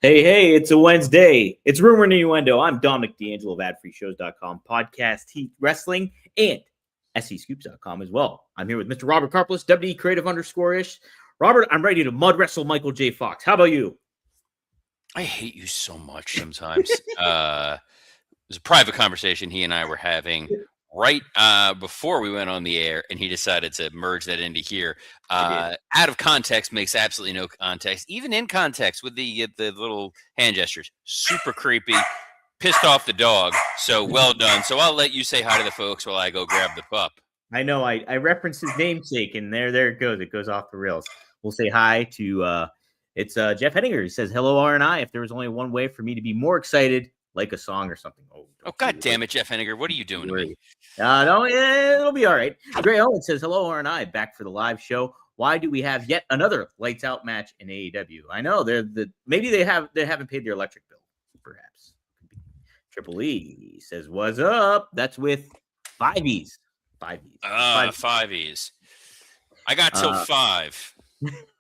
Hey, it's a Wednesday. It's Rumor and Innuendo. I'm Dominic D'Angelo of AdFreeShows.com, podcast, Heat Wrestling, and SEScoops.com as well. I'm here with Mr. Robert Karplis, WD Creative _ish. Robert, I'm ready to mud wrestle Michael J. Fox. How about you? I hate you so much sometimes. It was a private conversation he and I were having right before we went on the air, and he decided to merge that into here. Out of context makes absolutely no context. Even in context with the little hand gestures, super creepy. Pissed off the dog. So well done. So I'll let you say hi to the folks while I go grab the pup. I know I referenced his namesake, and there it goes. It goes off the rails. We'll say hi to it's Jeff Henninger. He says, "Hello, R&I. If there was only one way for me to be more excited, like a song or something." Oh, God damn it, Jeff Henninger. What are you doing to me? No, it'll be all right. Gray Owen says, "Hello, R&I. Back for the live show. Why do we have yet another lights out match in AEW? I know maybe they haven't paid their electric bill, perhaps." Triple E says, "What's up?" That's with 5Es. 5Es. 5Es. I got till 5.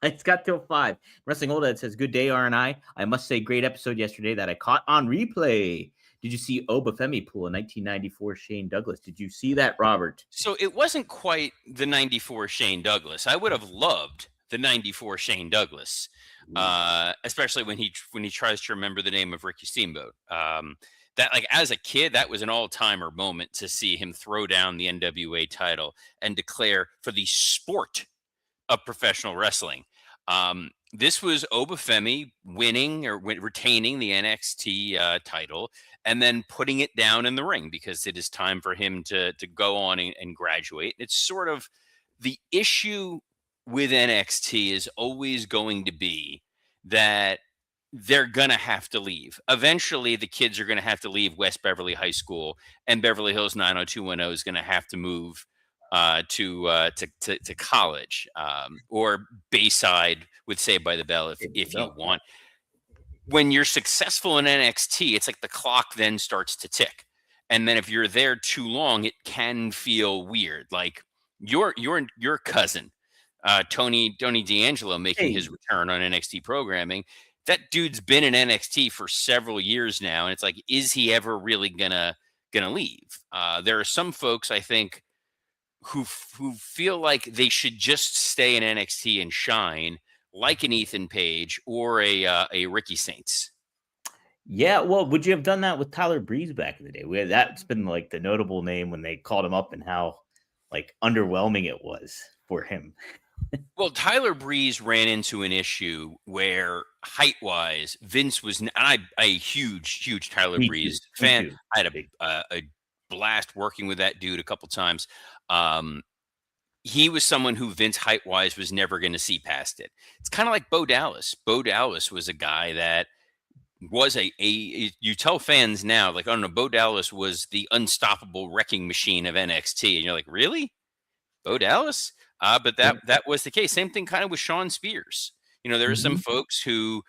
It's got till 5. Wrestling Old Ed says, "Good day, R&I. I must say, great episode yesterday that I caught on replay. Did you see Obafemi pull a 1994 Shane Douglas? Did you see that, Robert?" So it wasn't quite the 94 Shane Douglas. I would have loved the 94 Shane Douglas, especially when he tries to remember the name of Ricky Steamboat. That, like, as a kid, that was an all-timer moment to see him throw down the NWA title and declare for the sport of professional wrestling. This was Obafemi winning or retaining the NXT title and then putting it down in the ring because it is time for him to go on and graduate. It's sort of the issue with NXT is always going to be that they're going to have to leave. Eventually, the kids are going to have to leave West Beverly High School, and Beverly Hills 90210 is going to have to move to college or Bayside with Saved by the Bell if you want. When you're successful in NXT, it's like the clock then starts to tick. And then if you're there too long, it can feel weird. Like your cousin, Tony D'Angelo, making his return on NXT programming. That dude's been in NXT for several years now, and it's like, is he ever really gonna leave? There are some folks, I think, who feel like they should just stay in NXT and shine, like an Ethan Page or a Ricky Saints. Yeah, well, would you have done that with Tyler Breeze back in the day? That's been like the notable name when they called him up and how like underwhelming it was for him. Well, Tyler Breeze ran into an issue where height-wise, Vince was, and I'm a huge Tyler Breeze fan. I had a blast working with that dude a couple times. He was someone who Vince height-wise was never going to see past it. It's kind of like Bo Dallas. Bo Dallas was a guy that was you tell fans now, like, oh no, Bo Dallas was the unstoppable wrecking machine of NXT. And you're like, really? Bo Dallas? But that was the case. Same thing kind of with Sean Spears. You know, there are some folks who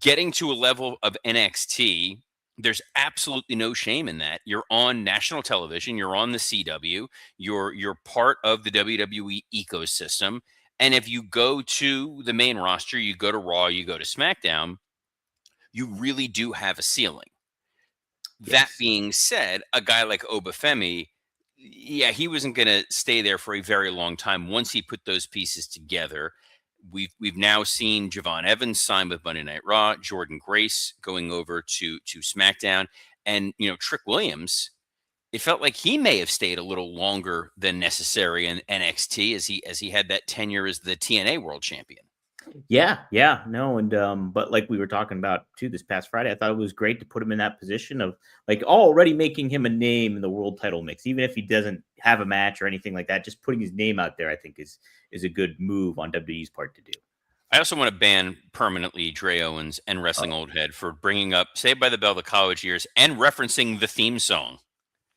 getting to a level of NXT, there's absolutely no shame in that. You're on national television. You're on the CW. You're part of the WWE ecosystem. And if you go to the main roster, you go to Raw, you go to SmackDown, you really do have a ceiling. Yes. That being said, a guy like Obafemi, yeah, he wasn't going to stay there for a very long time. Once he put those pieces together, we've now seen Javon Evans sign with Monday Night Raw, Jordan Grace going over to SmackDown, and Trick Williams. It felt like he may have stayed a little longer than necessary in NXT as he had that tenure as the TNA World Champion. Yeah, no, and but like we were talking about too this past Friday, I thought it was great to put him in that position of like already making him a name in the world title mix, even if he doesn't have a match or anything like that. Just putting his name out there, I think, is a good move on WWE's part to do. I also want to ban permanently Dre Owens and Wrestling Old Head for bringing up Saved by the Bell, the college years, and referencing the theme song.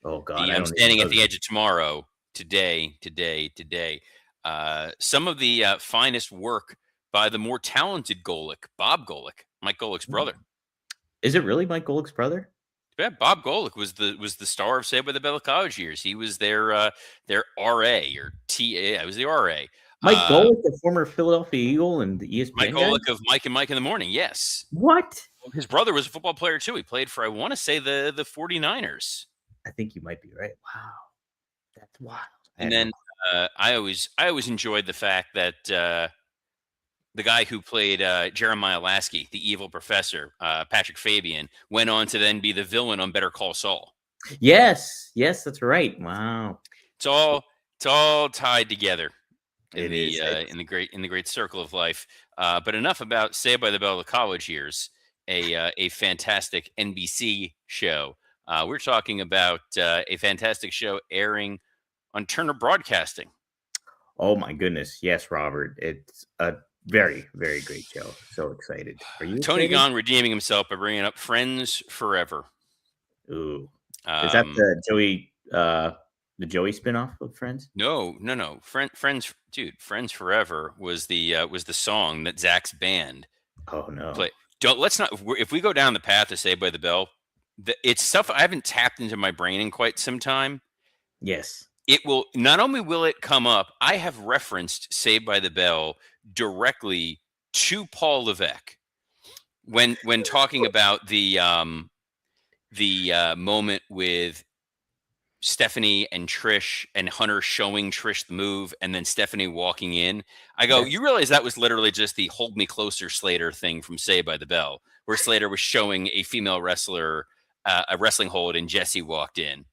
Oh God, I'm standing at the edge of tomorrow. Today. Some of the finest work by the more talented Golick, Bob Golick, Mike Golick's brother. Is it really Mike Golick's brother? Yeah, Bob Golick was the star of Saved by the Bell college years. He was their RA or TA. I was the RA. Mike Golick, the former Philadelphia Eagle and the Mike ESPN guy. Golick of Mike and Mike in the Morning. Yes. What? His brother was a football player too. He played for, I want to say, the 49ers. I think you might be right. Wow, that's wild. And then I always enjoyed the fact that the guy who played Jeremiah Lasky, the evil professor, Patrick Fabian, went on to then be the villain on Better Call Saul. Yes, that's right. Wow, it's all tied together in in the great circle of life. But enough about Saved by the Bell, the college years, a fantastic NBC show. We're talking about a fantastic show airing on Turner Broadcasting. Oh my goodness, yes, Robert. It's a very, very great show. So excited. Are you Tony excited? Gong redeeming himself by bringing up Friends Forever. Ooh, is that the Joey spinoff of Friends? No. Friends, dude. Friends Forever was the song that Zach's band. Oh no. Let's not. If we go down the path of Saved by the Bell, it's stuff I haven't tapped into my brain in quite some time. Yes. It will not only will it come up, I have referenced Saved by the Bell directly to Paul Levesque when talking about the moment with Stephanie and Trish and Hunter showing Trish the move and then Stephanie walking in. I go, you realize that was literally just the Hold Me Closer Slater thing from Saved by the Bell, where Slater was showing a female wrestler a wrestling hold and Jesse walked in.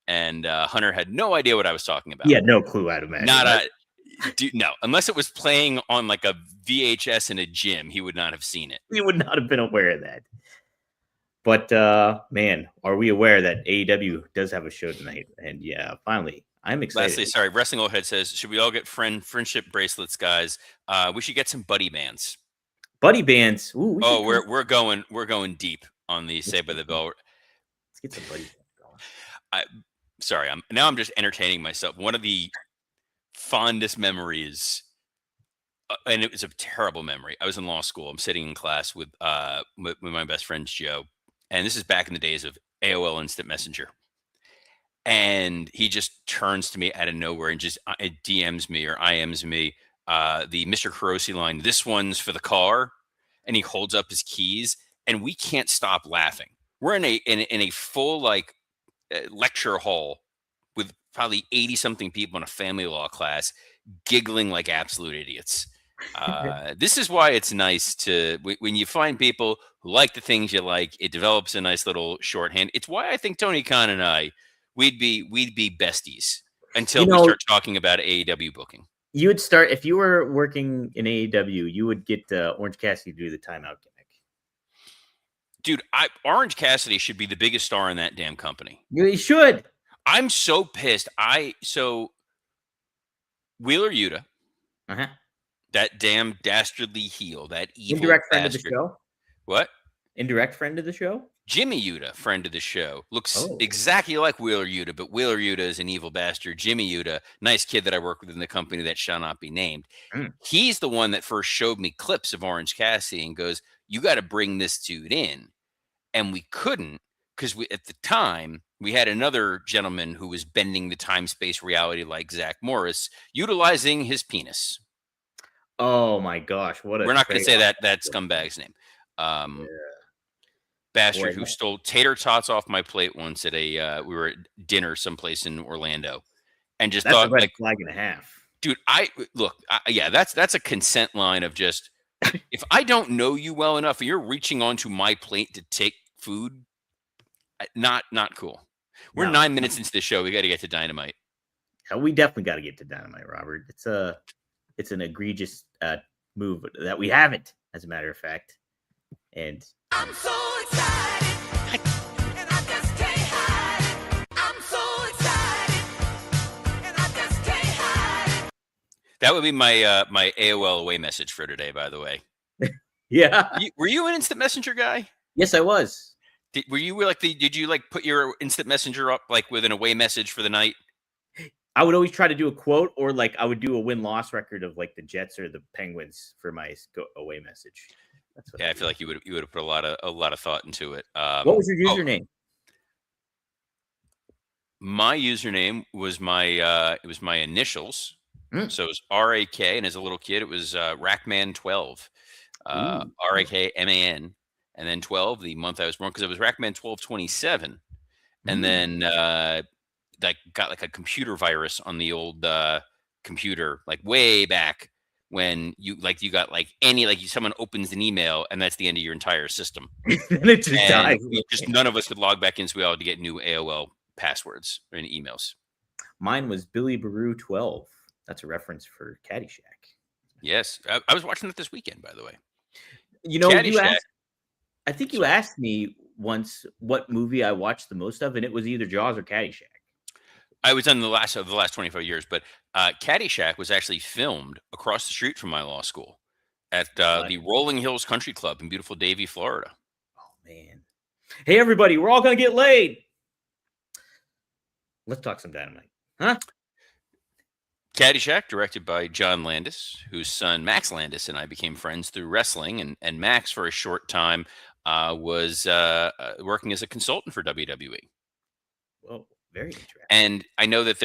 And Hunter had no idea what I was talking about. He had no clue, I'd imagine. No, unless it was playing on like a VHS in a gym, he would not have seen it. He would not have been aware of that. But man, are we aware that AEW does have a show tonight? And yeah, finally, I'm excited. Lastly, sorry, Wrestling Old Head says, should we all get friendship bracelets, guys? We should get some buddy bands. Buddy bands. Ooh, we're going deep on the Saved by the Bell. Let's get some buddy bands going. Sorry, I'm just entertaining myself. One of the fondest memories, and it was a terrible memory. I was in law school. I'm sitting in class with my best friend Joe, and this is back in the days of AOL Instant Messenger. And he just turns to me out of nowhere and just DMs me or IMs me the Mr. Carosi line. This one's for the car, and he holds up his keys, and we can't stop laughing. We're in a full lecture hall with probably 80 something people in a family law class giggling like absolute idiots. This is why it's nice to when you find people who like the things you like, it develops a nice little shorthand. It's why I think Tony Khan and I we'd be besties until we start talking about AEW booking. You would start if you were working in AEW, you would get Orange Cassidy to do the timeout gimmick. Dude, Orange Cassidy should be the biggest star in that damn company. You should. I'm so pissed. Wheeler Yuta, that damn dastardly heel, that evil indirect bastard. Friend of the show. What? Indirect friend of the show? Jimmy Yuta, friend of the show, looks exactly like Wheeler Yuta, but Wheeler Yuta is an evil bastard. Jimmy Yuta, nice kid that I work with in the company that shall not be named. He's the one that first showed me clips of Orange Cassidy and goes, you got to bring this dude in. And we couldn't because at the time, we had another gentleman who was bending the time-space reality like Zach Morris, utilizing his penis. Oh, my gosh. We're not going to say that scumbag's name. Bastard who stole tater tots off my plate once at we were at dinner someplace in Orlando. And just thought, like, flag and a half. Dude, that's a consent line of just, if I don't know you well enough and you're reaching onto my plate to take food, not cool. We're 9 minutes into the show. We got to get to Dynamite. We definitely got to get to Dynamite, Robert. It's an egregious move that we haven't, as a matter of fact. And I'm so excited, and I just can't hide it. I'm so excited, and I just can't hide it. That would be my my AOL away message for today, by the way. Yeah. Were you an Instant Messenger guy? Yes, I was. Did you put your Instant Messenger up like with an away message for the night? I would always try to do a quote, or I would do a win-loss record of the Jets or the Penguins for my away message. I feel like you would have put a lot of thought into it. What was your username? My username was my initials. Mm. So it was RAK, and as a little kid, it was Rackman12. Ooh. RAKMAN, and then 12, the month I was born, because it was Rackman 1227. And Mm. then like got like a computer virus on the old computer, like way back when you got like someone opens an email and that's the end of your entire system. Then it just And dies. we just none of us could log back in, so we all had to get new AOL passwords and emails. Mine was Billy Baru 12. That's a reference for Caddyshack. Yes, I was watching that this weekend, by the way. You know, you Caddyshack. asked. I think you Sorry. asked me once what movie I watched the most of, and it was either Jaws or Caddyshack. I was on the last 25 years, but Caddyshack was actually filmed across the street from my law school at the Rolling Hills Country Club in beautiful Davie, Florida. Oh man! Hey everybody, we're all gonna get laid. Let's talk some Dynamite, huh? Caddyshack, directed by John Landis, whose son Max Landis and I became friends through wrestling, and Max for a short time was working as a consultant for WWE. Whoa, very interesting. And I know that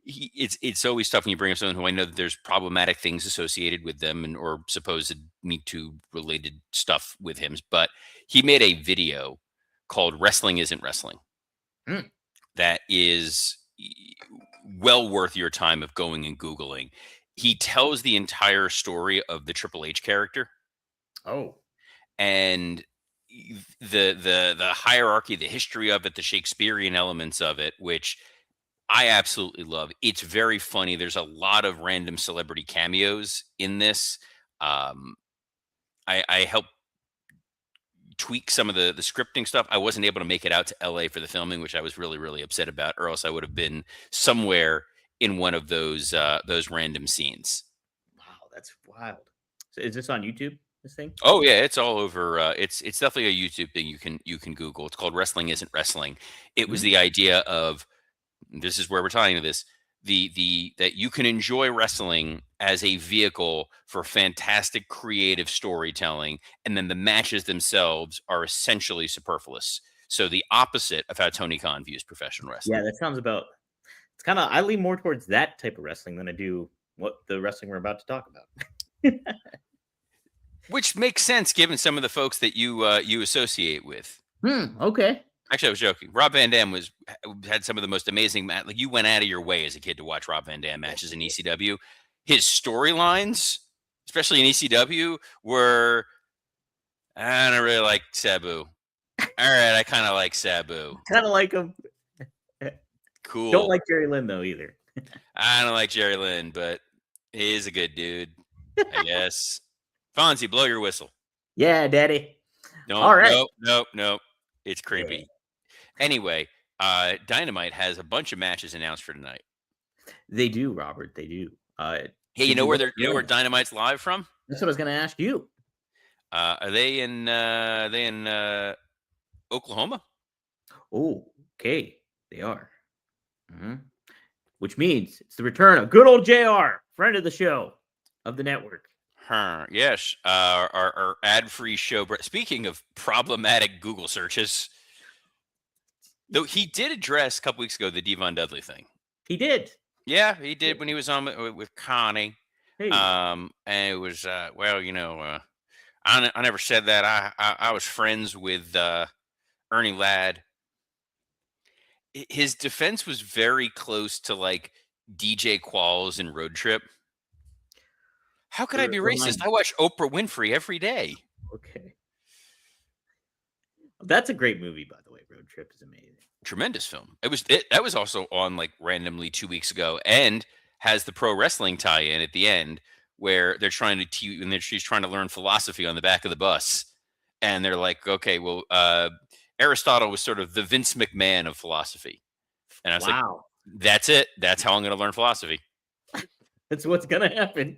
it's always tough when you bring up someone who I know that there's problematic things associated with them or supposed Me Too related stuff with him. But he made a video called "Wrestling Isn't Wrestling" that is well worth your time of going and Googling. He tells the entire story of the Triple H character. Oh, and the hierarchy, the history of it, the Shakespearean elements of it, which I absolutely love. It's very funny. There's a lot of random celebrity cameos in this. I helped tweak some of the scripting stuff. I wasn't able to make it out to LA for the filming, which I was really, really upset about, or else I would have been somewhere in one of those random scenes. Wow, that's wild. So is this on YouTube? This thing? Oh yeah, it's all over. It's definitely a YouTube thing you can Google. It's called "Wrestling Isn't Wrestling." It was the idea of, this is where we're tying to this, the that you can enjoy wrestling as a vehicle for fantastic creative storytelling, and then the matches themselves are essentially superfluous. So the opposite of how Tony Khan views professional wrestling. Yeah, that sounds about. It's kind of. I lean more towards that type of wrestling than I do what the wrestling we're about to talk about. Which makes sense given some of the folks that you associate with. Okay. Actually, I was joking. Rob Van Dam had some of the most amazing like you went out of your way as a kid to watch Rob Van Dam matches in ECW. His storylines, especially in ECW, were, I don't really like Sabu. All right, I kind of like Sabu. Kind of like him. Cool. Don't like Jerry Lynn though either. I don't like Jerry Lynn, but he is a good dude, I guess. Fonzie, blow your whistle. Yeah, Daddy. No, All right. Nope. It's creepy. Anyway, Dynamite has a bunch of matches announced for tonight. They do, Robert. They do. Hey, you know where Dynamite's live from? That's what I was going to ask you. Are they in Oklahoma? Oh, okay. They are. Which means it's the return of good old JR, friend of the show, of the network. Yes. Our ad-free show. Speaking of problematic Google searches, though he did address a couple weeks ago the Devon Dudley thing. He did. Yeah, he did when he was on with Connie. Hey. And it was I never said that. I was friends with Ernie Ladd. His defense was very close to like DJ Qualls and Road Trip. How could I be racist? I watch Oprah Winfrey every day. Okay. That's a great movie, by the way. Road Trip is amazing. Tremendous film. That was also on like randomly 2 weeks ago, and has the pro wrestling tie-in at the end where they're trying to and she's trying to learn philosophy on the back of the bus, and they're like, okay, well, Aristotle was sort of the Vince McMahon of philosophy, and I was like, that's it. That's how I'm going to learn philosophy. That's what's going to happen.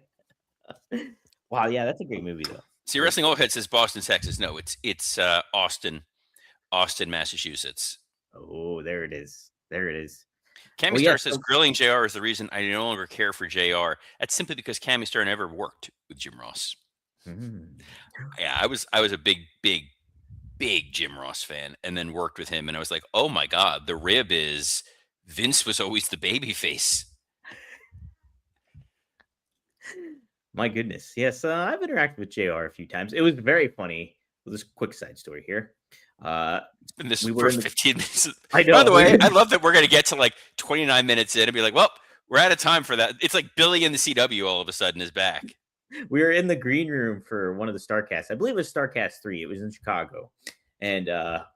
Wow, yeah, that's a great movie though. See, Wrestling Overhead says Boston, Texas. No, it's Austin, Massachusetts. Oh, there it is. There it is. Cammy Star says grilling JR is the reason I no longer care for JR. That's simply because Cammy Star never worked with Jim Ross. Yeah, I was a big big Jim Ross fan, and then worked with him, and I was like, oh my God, the rib is Vince was always the baby face. My goodness. Yes, I've interacted with JR a few times. It was very funny. Well, this quick side story here. It's been this We were first in the- 15 minutes. I know. By the way, I love that we're going to get to like 29 minutes in and be like, well, we're out of time for that. It's like Billy in the CW all of a sudden is back. We were in the green room for one of the Starcasts. I believe it was Starcast 3. It was in Chicago. And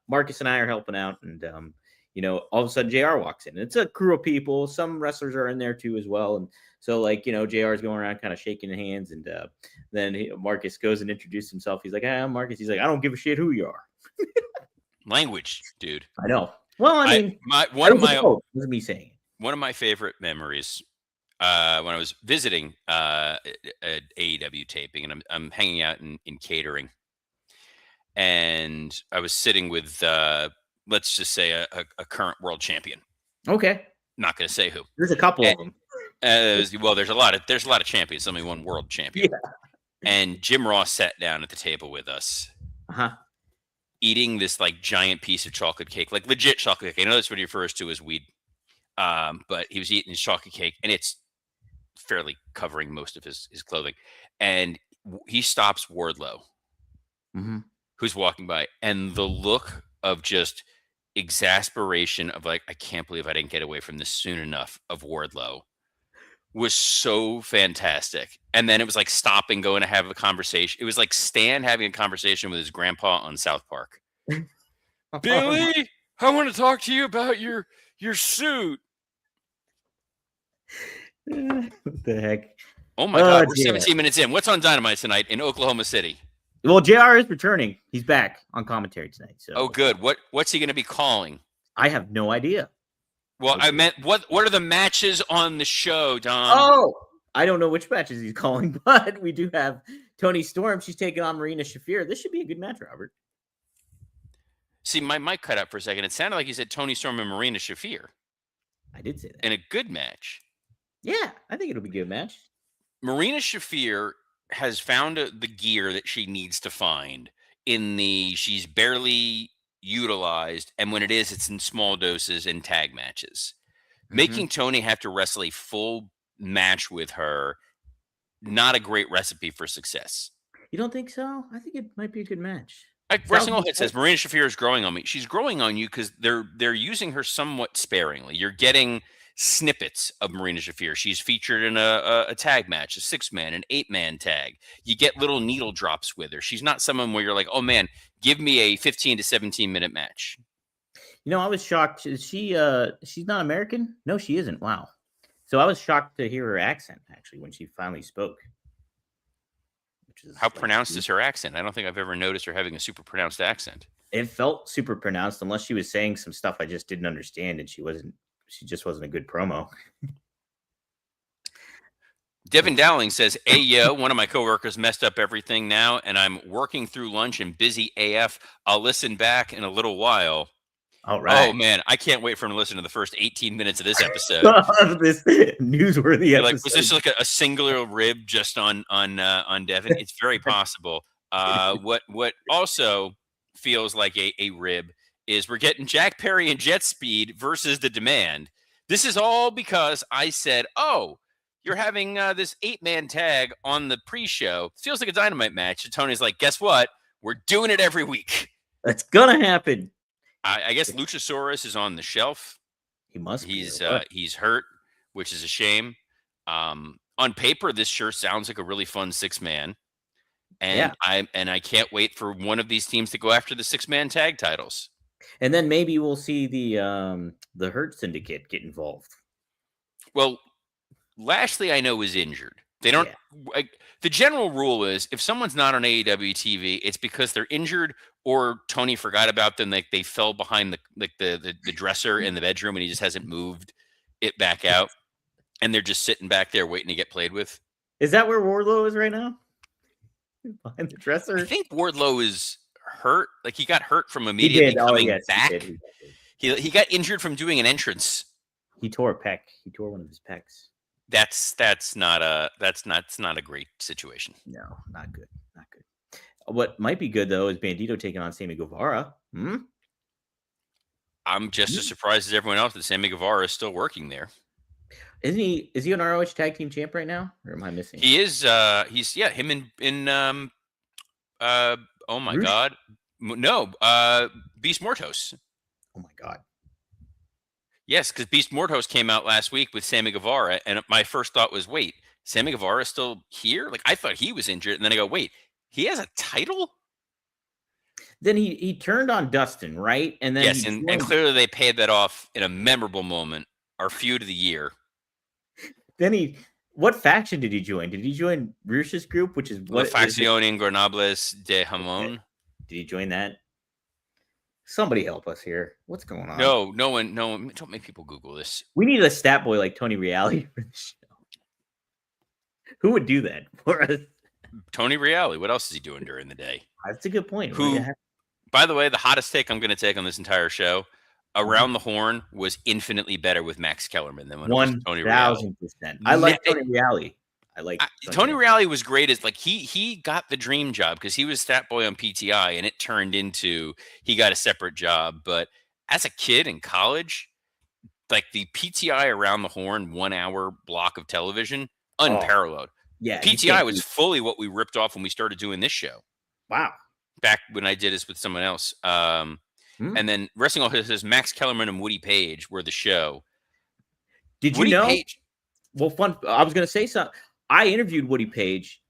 Marcus and I are helping out. And, all of a sudden JR walks in. It's a crew of people. Some wrestlers are in there too as well. And so, JR is going around kind of shaking hands. And then Marcus goes and introduces himself. He's like, hey, I'm Marcus. He's like, I don't give a shit who you are. Language, dude. I know. Well, I mean, wasn't me saying it. One of my favorite memories when I was visiting an AEW taping, and I'm hanging out in catering, and I was sitting with let's just say a current world champion. Okay. Not going to say who. There's a couple of them. Well, there's a lot of champions. Only one world champion. Yeah. And Jim Ross sat down at the table with us, eating this like giant piece of chocolate cake, like legit chocolate cake. I know that's what he refers to as weed, but he was eating his chocolate cake, and it's fairly covering most of his clothing. And he stops Wardlow, who's walking by, and the look of just exasperation of like, I can't believe I didn't get away from this soon enough of Wardlow was so fantastic. And then it was like stopping, going to have a conversation. It was like Stan having a conversation with his grandpa on South Park. Billy, I want to talk to you about your suit. What the heck? Oh my God, we're 17 minutes in. What's on Dynamite tonight in Oklahoma City? Well, JR is returning. He's back on commentary tonight. So. Oh, good. What's he going to be calling? I have no idea. Well, I meant what are the matches on the show, Don? Oh, I don't know which matches he's calling, but we do have Toni Storm. She's taking on Marina Shafir. This should be a good match, Robert. See, my mic cut out for a second. It sounded like you said Toni Storm and Marina Shafir. I did say that. In a good match. Yeah, I think it'll be a good match. Marina Shafir has found the gear that she needs to find she's barely utilized, and when it is, it's in small doses in tag matches. Making Toni have to wrestle a full match with her, not a great recipe for success. You don't think so? I think it might be a good match. Like Wrestling All Hit says, Marina Shafir is growing on me. She's growing on you because they're using her somewhat sparingly. You're getting snippets of Marina Shafir. She's featured in a tag match, a 6-man, an 8-man tag. You get little needle drops with her. She's not someone where you're like, oh man, give me a 15 to 17 minute match. I was shocked. Is she's not American? No, she isn't. Wow. So I was shocked to hear her accent actually when she finally spoke. How pronounced is her accent? I don't think I've ever noticed her having a super pronounced accent. It felt super pronounced unless she was saying some stuff I just didn't understand, and she just wasn't a good promo. Devin Dowling says, hey, yo, one of my coworkers messed up everything now, and I'm working through lunch and busy AF. I'll listen back in a little while. All right. Oh, man, I can't wait for him to listen to the first 18 minutes of this episode. This newsworthy episode. Like, was this like a singular rib just on Devin? It's very possible. What also feels like a rib is we're getting Jack Perry and Jet Speed versus The Demand. This is all because I said, oh, you're having this 8-man tag on the pre-show. Feels like a Dynamite match. And Tony's like, guess what? We're doing it every week. That's going to happen. I guess Luchasaurus is on the shelf. He must be. He's hurt, which is a shame. On paper, this sure sounds like a really fun 6-man. And I can't wait for one of these teams to go after the 6-man tag titles. And then maybe we'll see the Hurt Syndicate get involved. Well, Lashley, I know, is injured. They don't. The general rule is if someone's not on AEW TV, it's because they're injured or Tony forgot about them. Like they fell behind the dresser in the bedroom and he just hasn't moved it back out, and they're just sitting back there waiting to get played with. Is that where Wardlow is right now? Behind the dresser. I think Wardlow is hurt. Like he got hurt from immediately coming back. He got injured from doing an entrance. He tore a pec. He tore one of his pecs. That's not a great situation. No, not good. Not good. What might be good though is Bandito taking on Sammy Guevara. I'm just as surprised as everyone else that Sammy Guevara is still working there. Isn't he? Is he an ROH tag team champ right now, or am I missing? He is. He's him in oh my Roosh? God, no, Beast Mortos. Oh my God. Yes, because Beast Mortos came out last week with Sammy Guevara, and my first thought was, wait, Sammy Guevara is still here? Like, I thought he was injured, and then I go, wait, he has a title? Then he turned on Dustin, right? And then yes, and clearly they paid that off in a memorable moment, our feud of the year. Then what faction did he join? Did he join Rush's group, which is what? La Facción Ingobernables de Jamón. Did he join that? Somebody help us here. What's going on? No one. Don't make people Google this. We need a stat boy like Tony Reale for the show. Who would do that for us? Tony Reale. What else is he doing during the day? That's a good point. Who, by the way, the hottest take I'm going to take on this entire show, Around the Horn was infinitely better with Max Kellerman than when it was Tony Reale. 1000%. I like Tony Reale. Tony Reale was great as like he got the dream job because he was stat boy on PTI and it turned into he got a separate job. But as a kid in college, like the PTI Around the Horn 1 hour block of television, unparalleled. Yeah, PTI was fully what we ripped off when we started doing this show. Wow. Back when I did this with someone else. And then Wrestling All says Max Kellerman and Woody Page were the show. Did you know? Well, fun. I was going to say something. I interviewed Woody Page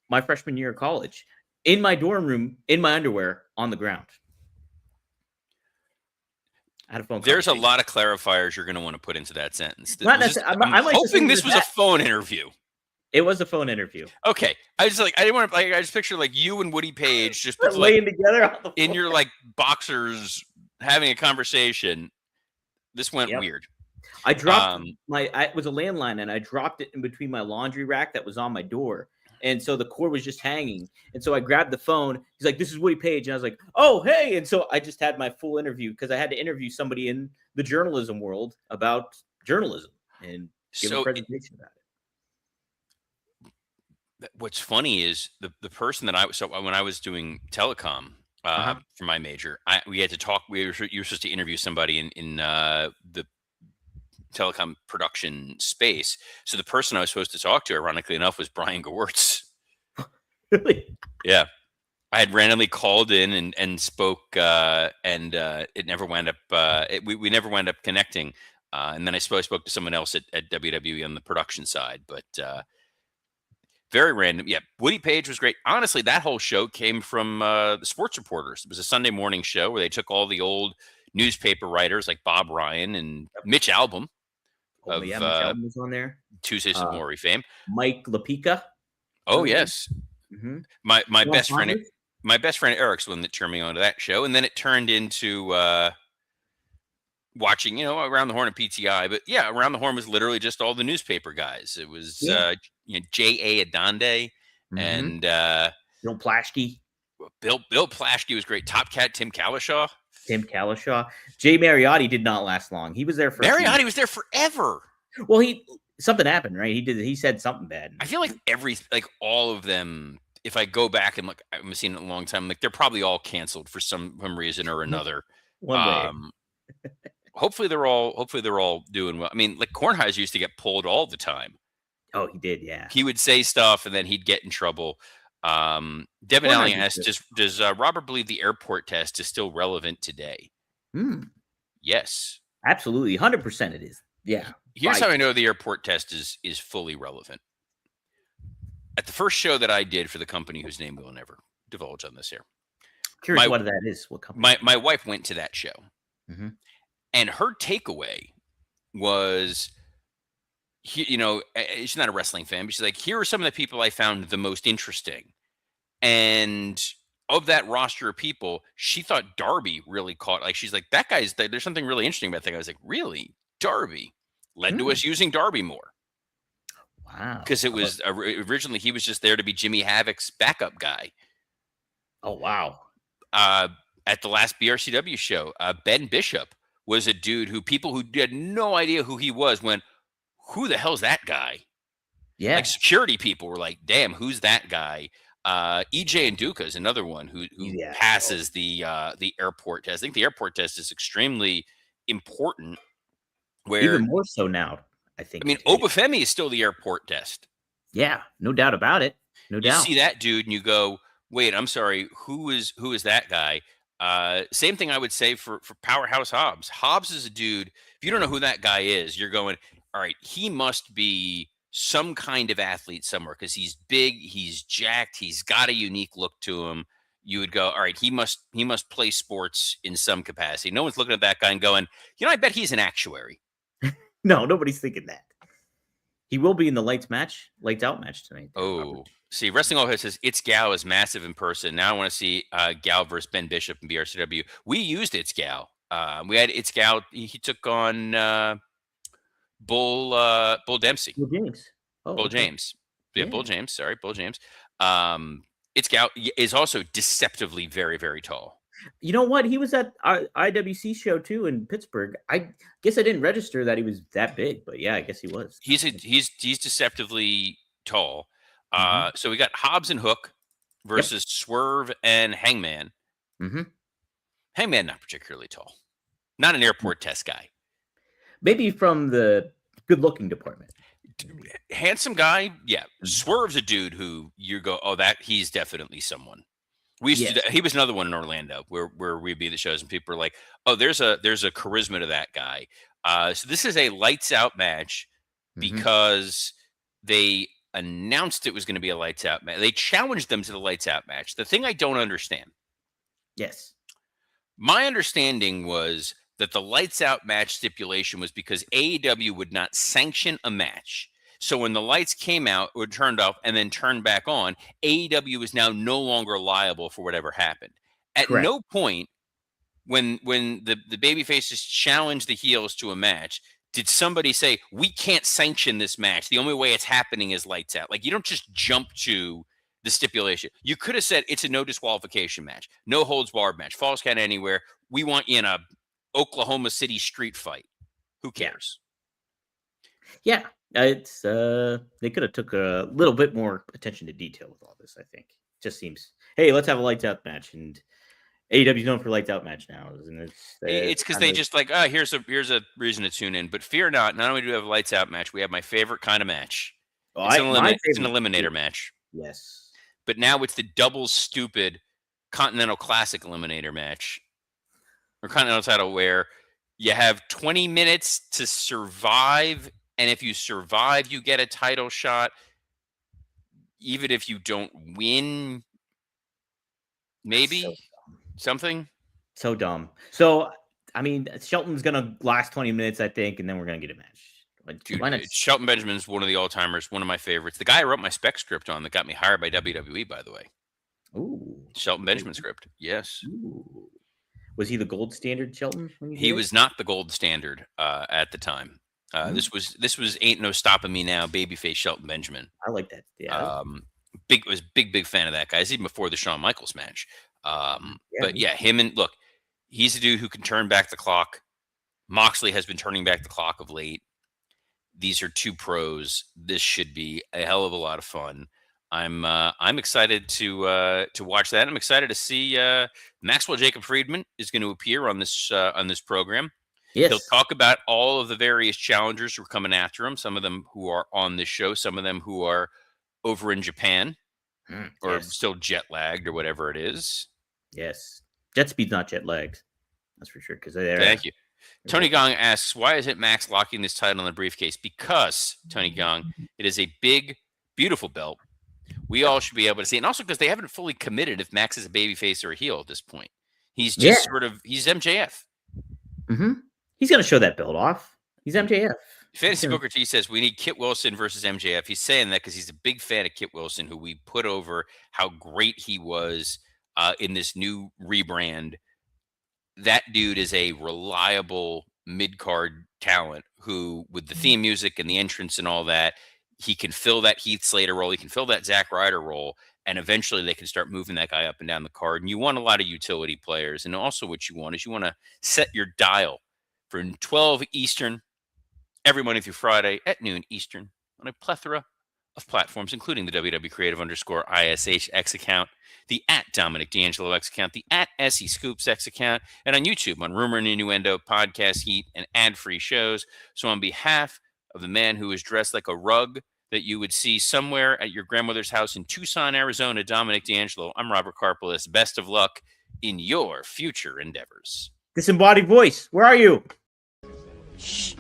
my freshman year of college in my dorm room, in my underwear, on the ground. I had a phone. There's a lot of clarifiers you're going to want to put into that sentence. Not necessarily. I'm hoping this was a phone interview. It was a phone interview. Okay, I didn't want to. I just picture like you and Woody Page just laying together on the floor. In your like boxers having a conversation. This went weird. I dropped it was a landline and I dropped it in between my laundry rack that was on my door. And so the cord was just hanging. And so I grabbed the phone. He's like, "This is Woody Page." And I was like, "Oh, hey." And so I just had my full interview because I had to interview somebody in the journalism world about journalism and give a presentation about it. What's funny is the person that when I was doing telecom for my major, we had to talk. You were supposed to interview somebody in the telecom production space. So the person I was supposed to talk to, ironically enough, was Brian Gewirtz. Really? Yeah. I had randomly called in and spoke, and it never wound up. We never wound up connecting. And then I spoke to someone else at WWE on the production side, but very random. Yeah, Woody Page was great. Honestly, that whole show came from the Sports Reporters. It was a Sunday morning show where they took all the old newspaper writers like Bob Ryan and Mitch Albom. Mitch Albom was on there. Tuesdays with Maury fame. Mike LaPica. Oh yes. Mm-hmm. My best friend Eric's the one that turned me on to that show, and then it turned into watching, Around the Horn and PTI. But yeah, Around the Horn was literally just all the newspaper guys. It was J.A. Adonde and Bill Plaschke. Bill Plaschke was great. Top Cat Tim Calishaw. Jay Mariotti did not last long. He was there for Mariotti was there forever. Well, something happened, right? He said something bad. I feel like all of them, if I go back and look, I haven't seen it in a long time, like they're probably all canceled for some reason or another. One way. Hopefully they're all doing well. I mean, like Kornheiser used to get pulled all the time. Oh, he did, yeah. He would say stuff and then he'd get in trouble. Devin Allen asked, does Robert believe the airport test is still relevant today? Yes. Absolutely. 100% it is. Yeah. Here's how I know the airport test is fully relevant. At the first show that I did for the company whose name we will never divulge on this air. Curious what that is. What company? My wife went to that show. Mm-hmm. And her takeaway was, she's not a wrestling fan, but she's like, here are some of the people I found the most interesting. And of that roster of people, she thought Darby really caught. Like, she's like, there's something really interesting about that guy. I was like, really? Darby? Led to us using Darby more. Wow. Because it was originally, he was just there to be Jimmy Havoc's backup guy. Oh, wow. At the last BRCW show, Ben Bishop was a dude who people who had no idea who he was went, who the hell's that guy? Yeah. Like security people were like, damn, who's that guy? EJ and Duca is another one who passes the airport test. I think the airport test is extremely important. Where even more so now, I think. I mean, Obafemi is still the airport test. Yeah, no doubt about it. No doubt. You see that dude and you go, wait, I'm sorry, who is that guy? Same thing I would say for Powerhouse Hobbs. Hobbs is a dude. If you don't know who that guy is, you're going, all right, he must be some kind of athlete somewhere because he's big, he's jacked, he's got a unique look to him. You would go, all right, he must play sports in some capacity. No one's looking at that guy and going, I bet he's an actuary. No, nobody's thinking that. He will be in the lights out match tonight. Oh, see, Wrestling All Hit says It's Gal is massive in person. Now I want to see Gal versus Ben Bishop in BRCW. We used It's Gal. We had It's Gal. He took on Bull Dempsey. Bull James. Oh, Bull James. Yeah, Bull James. Sorry, Bull James. It's Gal is also deceptively very, very tall. You know what? He was at IWC show too in Pittsburgh. I guess I didn't register that he was that big, but yeah, I guess he was. He's deceptively tall. So we got Hobbs and Hook versus Swerve and Hangman. Hangman not particularly tall, not an airport test guy. Maybe from the good-looking department. Handsome guy, yeah. Swerve's a dude who you go, oh, that he's definitely someone. We used to, he was another one in Orlando where we'd be at the shows and people are like, oh, there's a charisma to that guy. So this is a lights out match because they announced it was going to be a lights out match. They challenged them to the lights out match. The thing I don't understand. Yes. My understanding was that the lights out match stipulation was because AEW would not sanction a match. So when the lights came out or turned off and then turned back on, AEW is now no longer liable for whatever happened. At no point when the babyfaces challenged the heels to a match, did somebody say, we can't sanction this match. The only way it's happening is lights out. Like, you don't just jump to the stipulation. You could have said it's a no disqualification match, no holds barred match, falls count anywhere. We want you in a Oklahoma City street fight. Who cares? Yeah. It's they could have took a little bit more attention to detail with all this. I think just seems, hey, let's have a lights out match, and AEW's known for lights out match now, isn't it? It's because they just like, here's a reason to tune in. But fear not only do we have a lights out match, we have my favorite kind of match. Oh, it's an eliminator match. Yes, but now it's the double stupid Continental Classic eliminator match or Continental title where you have 20 minutes to survive. And if you survive, you get a title shot. Even if you don't win, maybe something. So dumb. So, I mean, Shelton's going to last 20 minutes, I think, and then we're going to get a match. Dude, Shelton Benjamin's one of the all-timers, one of my favorites. The guy I wrote my spec script on that got me hired by WWE, by the way. Ooh. Shelton Benjamin script. Yes. Ooh. Was he the gold standard, Shelton? He was not the gold standard at the time. This was Ain't No Stopping Me Now, babyface Shelton Benjamin. I like that. Yeah. Was big fan of that guy. Even before the Shawn Michaels match. But yeah, he's a dude who can turn back the clock. Moxley has been turning back the clock of late. These are two pros. This should be a hell of a lot of fun. I'm excited to watch that. I'm excited to see Maxwell Jacob Friedman is going to appear on this program. Yes. He'll talk about all of the various challengers who are coming after him, some of them who are on this show, some of them who are over in Japan or still jet lagged or whatever it is. Yes. Jet speed's not jet lagged. That's for sure. Thank you. Tony Gong asks, why isn't Max locking this title in the briefcase? Because, Tony Gong, it is a big, beautiful belt. We all should be able to see it. And also because they haven't fully committed if Max is a babyface or a heel at this point. He's just he's MJF. Mm-hmm. He's going to show that belt off. He's MJF. Fantasy Booker T says we need Kit Wilson versus MJF. He's saying that because he's a big fan of Kit Wilson, who we put over how great he was in this new rebrand. That dude is a reliable mid-card talent who, with the theme music and the entrance and all that, he can fill that Heath Slater role. He can fill that Zack Ryder role. And eventually they can start moving that guy up and down the card. And you want a lot of utility players. And also what you want is you want to set your dial for 12 Eastern every Monday through Friday at noon Eastern on a plethora of platforms, including the WW Creative_ISHX account, the @Dominic D'Angelo X account, the @SE Scoops X account, and on YouTube on Rumor and Innuendo, Podcast Heat, and ad-free shows. So on behalf of the man who is dressed like a rug that you would see somewhere at your grandmother's house in Tucson, Arizona, Dominic D'Angelo, I'm Robert Karpolis. Best of luck in your future endeavors. Disembodied voice, where are you? Shh.